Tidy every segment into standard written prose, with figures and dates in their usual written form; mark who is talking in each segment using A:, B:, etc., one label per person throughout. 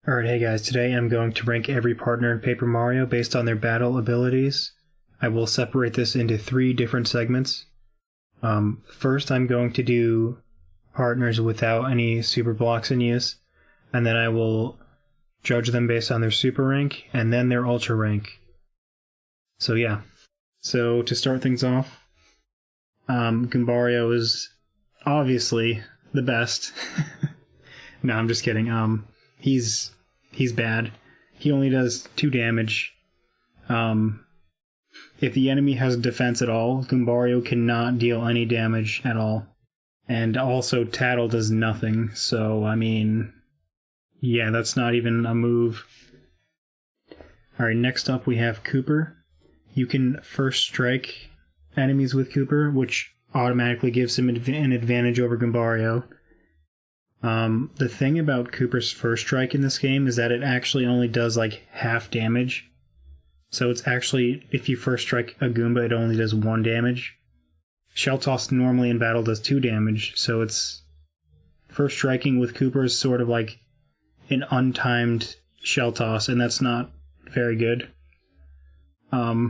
A: Alright, hey guys, today I'm going to rank every partner in Paper Mario based on their battle abilities. I will separate this into 3 different segments. First, I'm going to do partners without any super blocks in use, and then I will judge them based on their super rank, and then their ultra rank. So yeah. So to start things off, Goombario is obviously the best. No, I'm just kidding. He's bad. He only does 2 damage. If the enemy has defense at all, Goombario cannot deal any damage at all. And also Tattle does nothing, so I mean, yeah, that's not even a move. Alright, next up we have Kooper. You can first strike enemies with Kooper, which automatically gives him an advantage over Goombario. The thing about Kooper's first strike in this game is that it actually only does like half damage. So it's actually, if you first strike a Goomba, it only does 1 damage. Shell Toss normally in battle does 2 damage, so it's first striking with Kooper is sort of like an untimed Shell Toss, and that's not very good. Power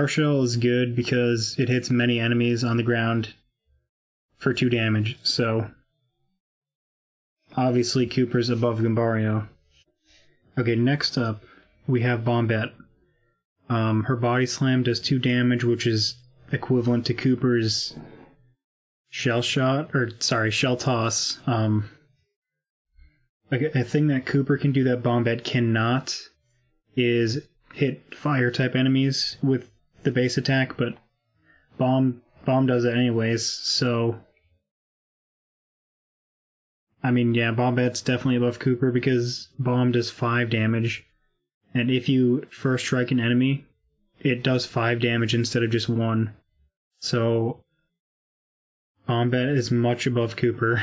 A: Shell is good because it hits many enemies on the ground for 2 damage, so obviously Kooper's above Goombario. Okay, next up we have Bombette. Her Body Slam does 2 damage, which is equivalent to Kooper's Shell Toss. A thing that Kooper can do that Bombette cannot is hit fire-type enemies with the base attack, but Bomb does it anyways, so I mean, yeah, Bombette's definitely above Kooper because Bomb does 5 damage, and if you first strike an enemy, it does 5 damage instead of just 1. So Bombette is much above Kooper.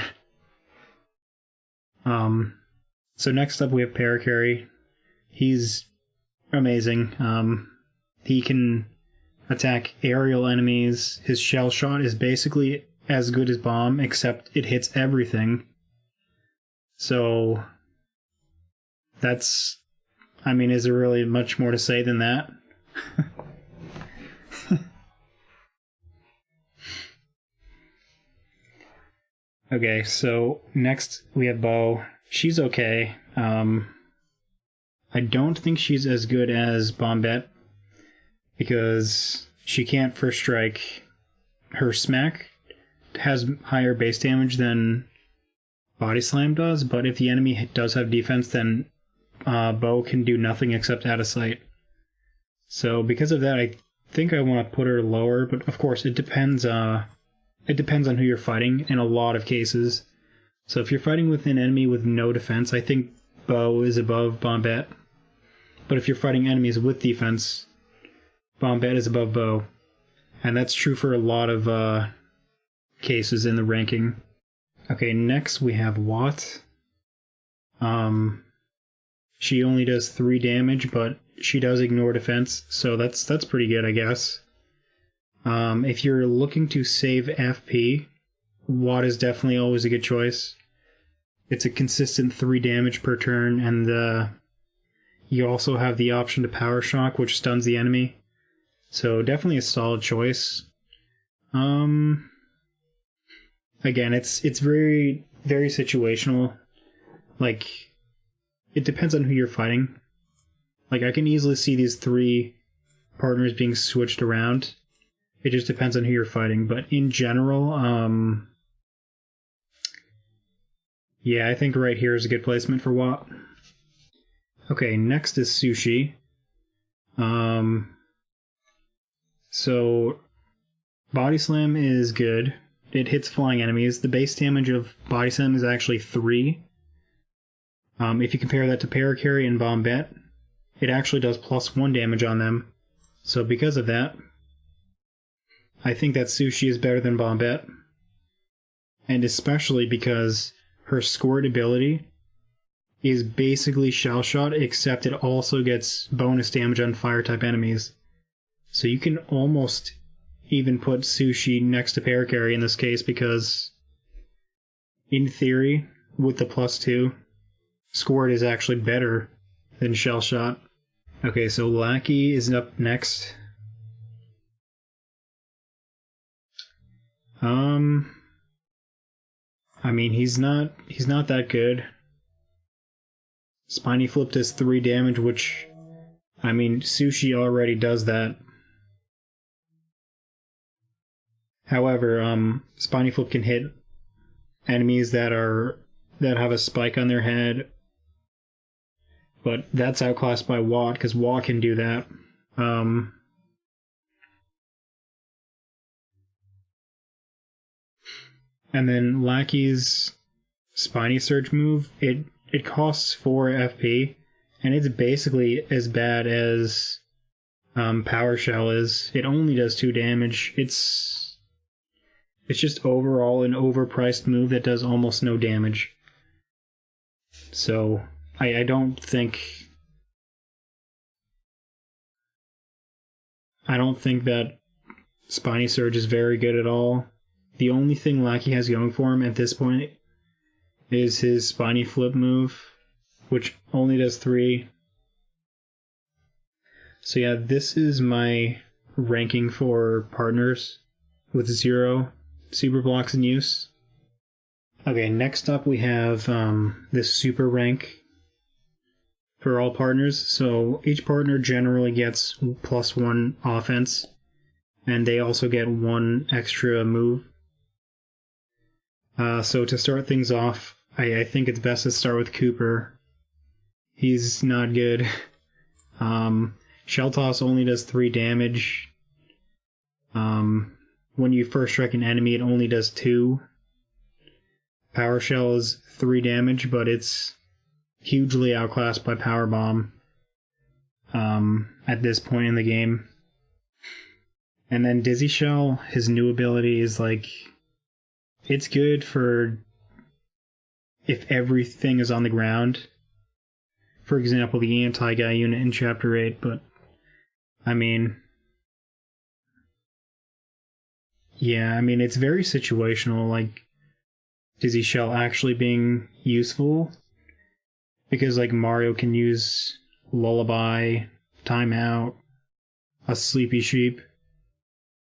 A: So next up we have Parakarry. He's amazing. He can attack aerial enemies. His Shell Shot is basically as good as Bomb, except it hits everything. So that's, I mean, is there really much more to say than that? Okay, so next we have Bo. She's okay. I don't think she's as good as Bombette because she can't first strike. Her smack has higher base damage than Body Slam does, but if the enemy does have defense, then Bo can do nothing except out of sight. So because of that, I think I want to put her lower, but of course it depends on who you're fighting in a lot of cases. So if you're fighting with an enemy with no defense, I think Bo is above Bombette. But if you're fighting enemies with defense, Bombette is above Bo. And that's true for a lot of cases in the ranking. Okay, next we have Watt. She only does 3 damage, but she does ignore defense, so that's pretty good, I guess. If you're looking to save FP, Watt is definitely always a good choice. It's a consistent 3 damage per turn, and you also have the option to Power Shock, which stuns the enemy. So definitely a solid choice. Again, it's very, very situational. Like, it depends on who you're fighting. Like, I can easily see these 3 partners being switched around. It just depends on who you're fighting. But in general, yeah, I think right here is a good placement for Watt. Okay, next is Sushie. So Body Slam is good. It hits flying enemies. The base damage of Body Slam is actually 3. If you compare that to Parakarry and Bombette, it actually does +1 damage on them. So because of that, I think that Sushie is better than Bombette. And especially because her squirt ability is basically Shell Shot, except it also gets bonus damage on fire-type enemies. So you can almost even put Sushie next to Parakarry in this case, because in theory, with the +2, Squirt is actually better than Shell Shot. Okay, so Lackey is up next. I mean, he's not that good. Spiny Flip does 3 damage, which, I mean, Sushie already does that. However, Spiny Flip can hit enemies that have a spike on their head, but that's outclassed by Watt, because Watt can do that. And then Lackey's Spiny Surge move, it costs 4 FP, and it's basically as bad as Power Shell is. It only does 2 damage. It's just overall an overpriced move that does almost no damage. So I don't think that Spiny Surge is very good at all. The only thing Lackey has going for him at this point is his Spiny Flip move, which only does 3. So yeah, this is my ranking for partners with 0 super blocks in use. Okay, next up we have this super rank for all partners. So each partner generally gets +1 offense, and they also get 1 extra move. So to start things off, I think it's best to start with Kooper. He's not good. Shell Toss only does 3 damage. When you first strike an enemy, it only does 2. Power Shell is 3 damage, but it's hugely outclassed by Power Bomb at this point in the game. And then Dizzy Shell, his new ability is like, it's good for if everything is on the ground. For example, the anti-guy unit in Chapter 8, but I mean, yeah, I mean, it's very situational, like Dizzy Shell actually being useful, because like Mario can use Lullaby, Timeout, a Sleepy Sheep,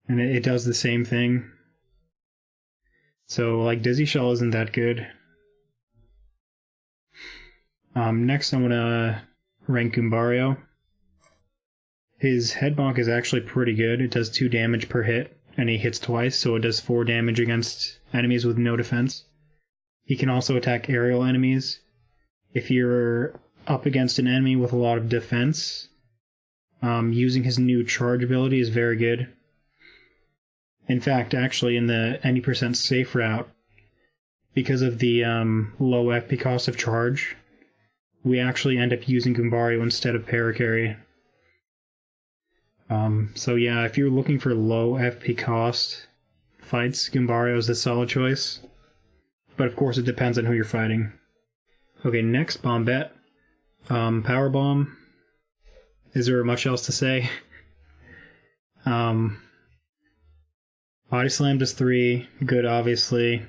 A: and it does the same thing. So like Dizzy Shell isn't that good. Next I'm gonna rank Goombario. His head bonk is actually pretty good. It does 2 damage per hit, and he hits twice, so it does 4 damage against enemies with no defense. He can also attack aerial enemies. If you're up against an enemy with a lot of defense, using his new charge ability is very good. In fact, actually, in the any % safe route, because of the low FP cost of charge, we actually end up using Goombario instead of Parakarry. So yeah, if you're looking for low FP cost fights, Goombario is the solid choice. But of course it depends on who you're fighting. Okay, next, Bombette. Power Bomb. Is there much else to say? Body Slam does 3, good obviously.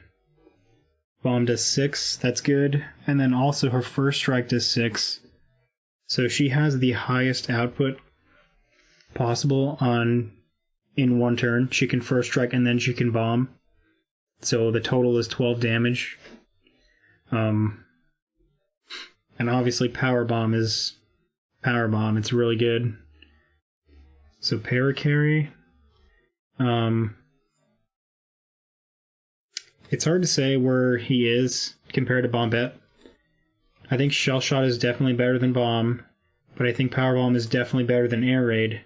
A: Bomb does 6, that's good. And then also her First Strike does 6. So she has the highest output possible in one turn. She can First Strike and then she can bomb. So the total is 12 damage. And obviously Power Bomb is Power Bomb. It's really good. So Parakarry. It's hard to say where he is compared to Bombette. I think Shell Shot is definitely better than Bomb, but I think Power Bomb is definitely better than Air Raid.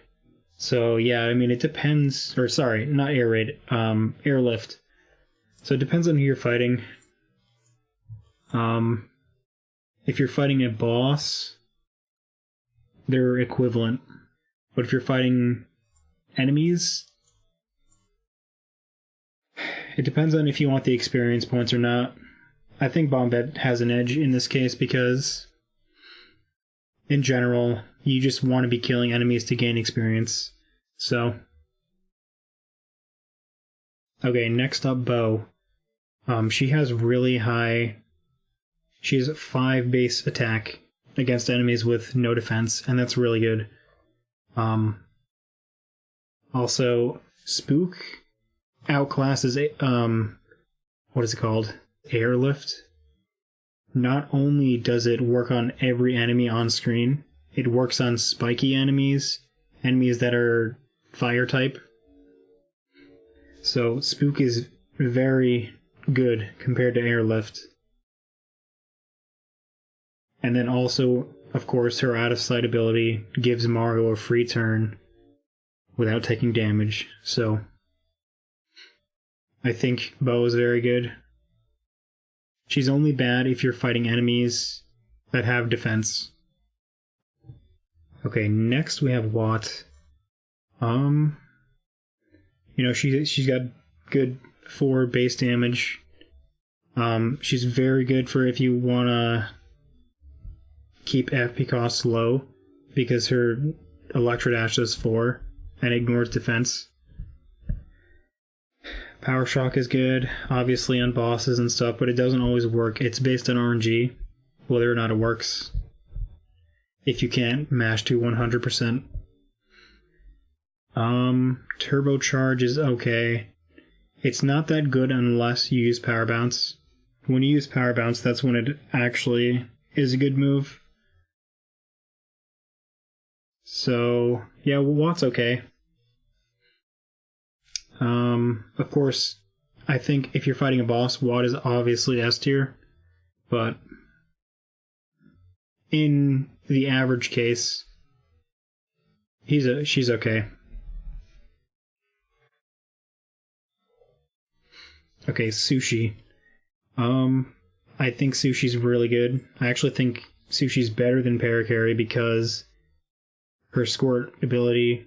A: So yeah, I mean it depends, or sorry, not Air Raid, Airlift. So it depends on who you're fighting. If you're fighting a boss, they're equivalent. But if you're fighting enemies, it depends on if you want the experience points or not. I think Bombette has an edge in this case because, in general, you just want to be killing enemies to gain experience. So, okay, next up, Bo. She has really high She has 5 base attack against enemies with no defense, and that's really good. Also, Spook outclasses what is it called? Airlift. Not only does it work on every enemy on screen, it works on spiky enemies that are fire type. So Spook is very good compared to Airlift. And then also, of course, her out of sight ability gives Mario a free turn without taking damage. So I think Bo is very good. She's only bad if you're fighting enemies that have defense. Okay, next we have Watt. She's got good 4 base damage. She's very good for if you wanna keep FP costs low, because her Electro Dash does 4 and ignores defense. Power Shock is good, obviously on bosses and stuff, but it doesn't always work. It's based on RNG, whether or not it works. If you can't mash to 100%. Turbocharge is okay. It's not that good unless you use Power Bounce. When you use Power Bounce, that's when it actually is a good move. So, yeah, Watt's okay. Of course, I think if you're fighting a boss, Watt is obviously S tier, but in the average case, she's okay. Okay, Sushie. I think Sushie's really good. I actually think Sushie's better than Parakarry because her squirt ability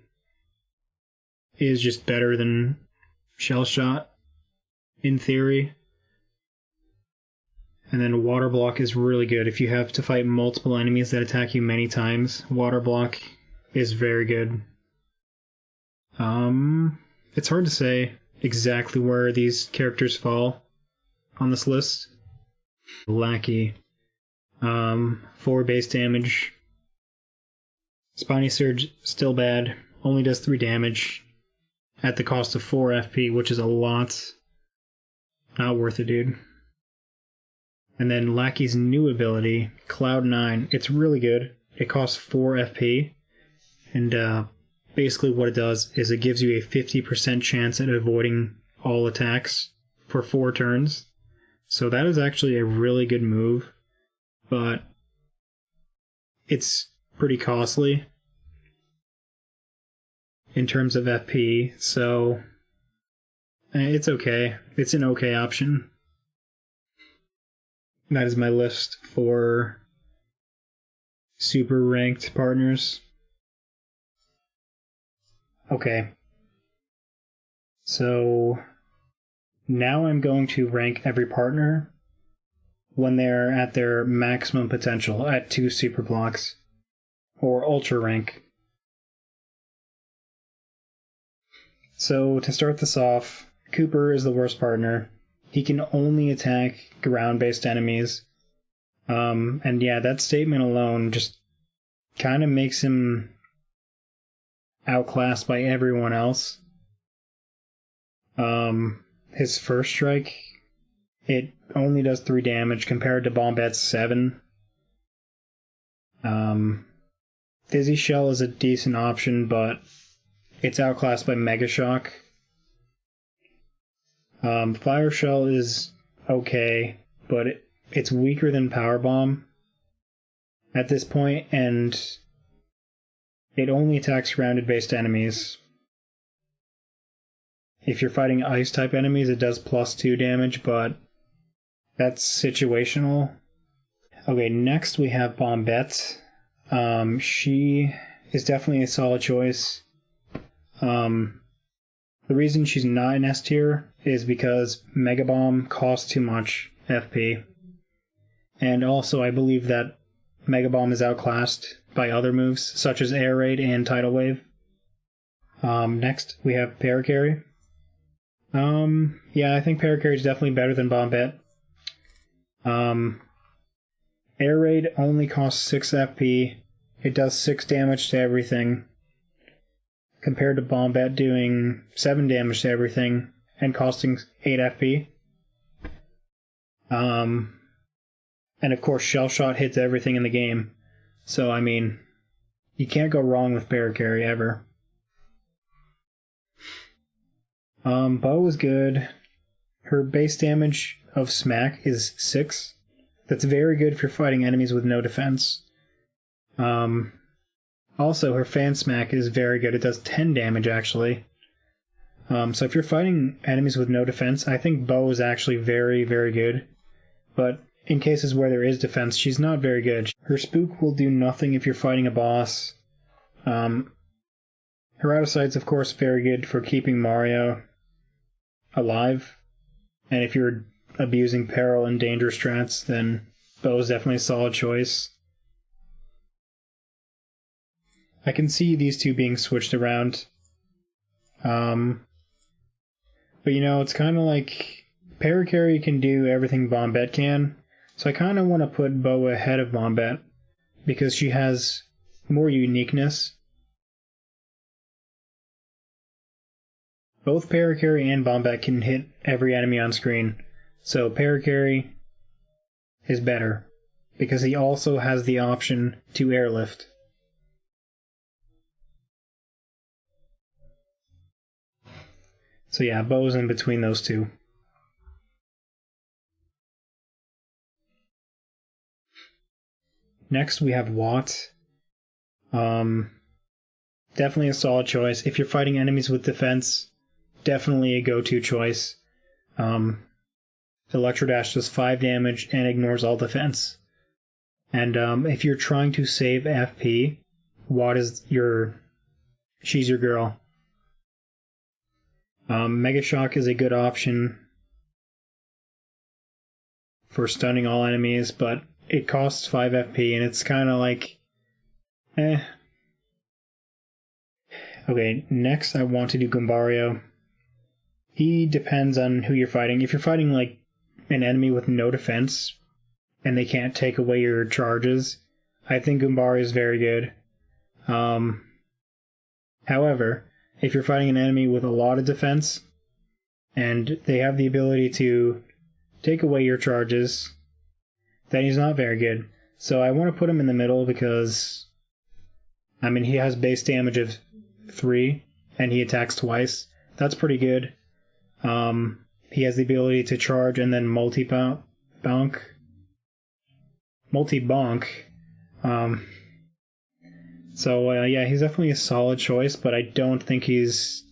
A: is just better than Shell Shot, in theory. And then Water Block is really good. If you have to fight multiple enemies that attack you many times, Water Block is very good. It's hard to say exactly where these characters fall on this list. Lackey. 4 base damage. Spiny Surge, still bad. Only does 3 damage at the cost of 4 FP, which is a lot. Not worth it, dude. And then Lackey's new ability, Cloud 9. It's really good. It costs 4 FP. And basically what it does is it gives you a 50% chance at avoiding all attacks for 4 turns. So that is actually a really good move. But it's pretty costly in terms of FP, so it's okay. It's an okay option. That is my list for super ranked partners. Okay. So now I'm going to rank every partner when they're at their maximum potential at 2 super blocks, or ultra rank. So to start this off, Kooper is the worst partner. He can only attack ground-based enemies. And yeah, that statement alone just kind of makes him outclassed by everyone else. His first strike, it only does 3 damage compared to Bombet's 7. Dizzy Shell is a decent option, but it's outclassed by Mega Shock. Fire Shell is okay, but it's weaker than Power Bomb at this point, and it only attacks grounded-based enemies. If you're fighting ice-type enemies, it does +2 damage, but that's situational. Okay, next we have Bombette. She is definitely a solid choice. The reason she's not in S tier is because Mega Bomb costs too much FP. And also, I believe that Mega Bomb is outclassed by other moves, such as Air Raid and Tidal Wave. Next, we have Parakarry. Yeah, I think Parakarry is definitely better than Bombette. Air Raid only costs 6 FP. It does 6 damage to everything, compared to Bombette doing 7 damage to everything and costing 8 FP. And of course, Shell Shot hits everything in the game. So, I mean, you can't go wrong with Parakarry ever. Bow is good. Her base damage of smack is 6. That's very good if you're fighting enemies with no defense. Also, her fan smack is very good. It does 10 damage, actually. So if you're fighting enemies with no defense, I think Bow is actually very, very good. But in cases where there is defense, she's not very good. Her spook will do nothing if you're fighting a boss. Her out of sight's, of course, very good for keeping Mario alive. And if you're abusing peril and danger strats, then Bow is definitely a solid choice. I can see these two being switched around. But you know, it's kind of like Parakarry can do everything Bombette can, so I kind of want to put Bow ahead of Bombette because she has more uniqueness. Both Parakarry and Bombette can hit every enemy on screen, so Parakarry is better because he also has the option to airlift. So yeah, Bow's in between those two. Next we have Watt. Definitely a solid choice. If you're fighting enemies with defense, definitely a go-to choice. Electro Dash does 5 damage and ignores all defense. And if you're trying to save FP, Watt is she's your girl. Mega Shock is a good option for stunning all enemies, but it costs 5 FP and it's kind of like, Okay, next I want to do Goombario. He depends on who you're fighting. If you're fighting like an enemy with no defense and they can't take away your charges, I think Goombario is very good. However, if you're fighting an enemy with a lot of defense and they have the ability to take away your charges, then he's not very good. So I want to put him in the middle because, I mean, he has base damage of 3 and he attacks twice. That's pretty good. He has the ability to charge and then multi-bonk. Yeah, he's definitely a solid choice, but I don't think he's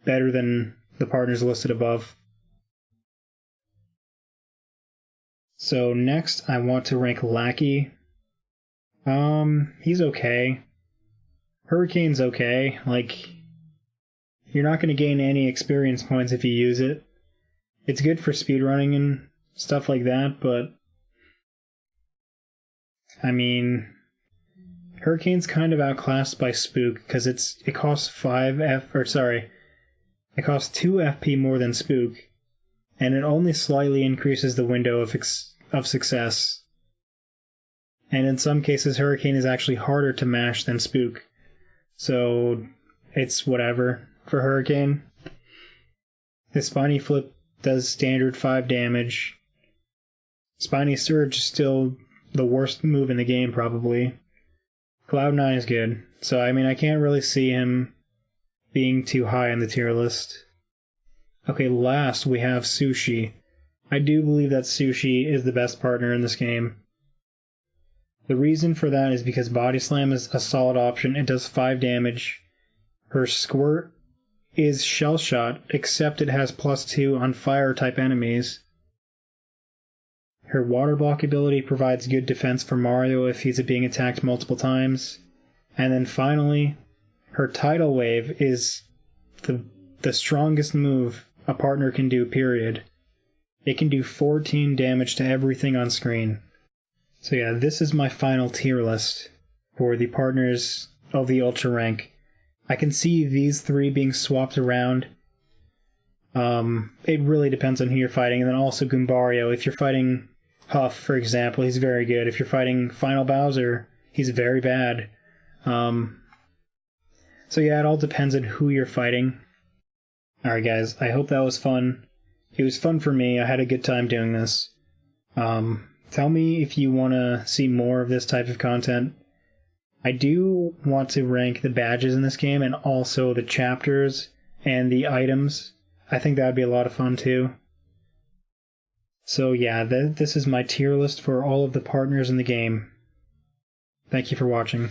A: better than the partners listed above. So next, I want to rank Lackey. He's okay. Hurricane's okay. Like, you're not going to gain any experience points if you use it. It's good for speedrunning and stuff like that, but I mean, Hurricane's kind of outclassed by Spook because it costs 2 FP more than Spook, and it only slightly increases the window of success. And in some cases, Hurricane is actually harder to mash than Spook, so it's whatever for Hurricane. His Spiny Flip does standard 5 damage. Spiny Surge is still the worst move in the game, probably. Cloud9 is good, so I mean, I can't really see him being too high on the tier list. Okay, last we have Sushie. I do believe that Sushie is the best partner in this game. The reason for that is because Body Slam is a solid option. It does 5 damage. Her Squirt is Shell Shot, except it has +2 on fire-type enemies. Her Water Block ability provides good defense for Mario if he's being attacked multiple times. And then finally, her Tidal Wave is the strongest move a partner can do, period. It can do 14 damage to everything on screen. So yeah, this is my final tier list for the partners of the Ultra Rank. I can see these 3 being swapped around. It really depends on who you're fighting. And then also Goombario. If you're fighting Huff, for example, he's very good. If you're fighting Final Bowser, he's very bad. So yeah, it all depends on who you're fighting. Alright guys, I hope that was fun. It was fun for me. I had a good time doing this. Tell me if you want to see more of this type of content. I do want to rank the badges in this game and also the chapters and the items. I think that would be a lot of fun too. So yeah, this is my tier list for all of the partners in the game. Thank you for watching.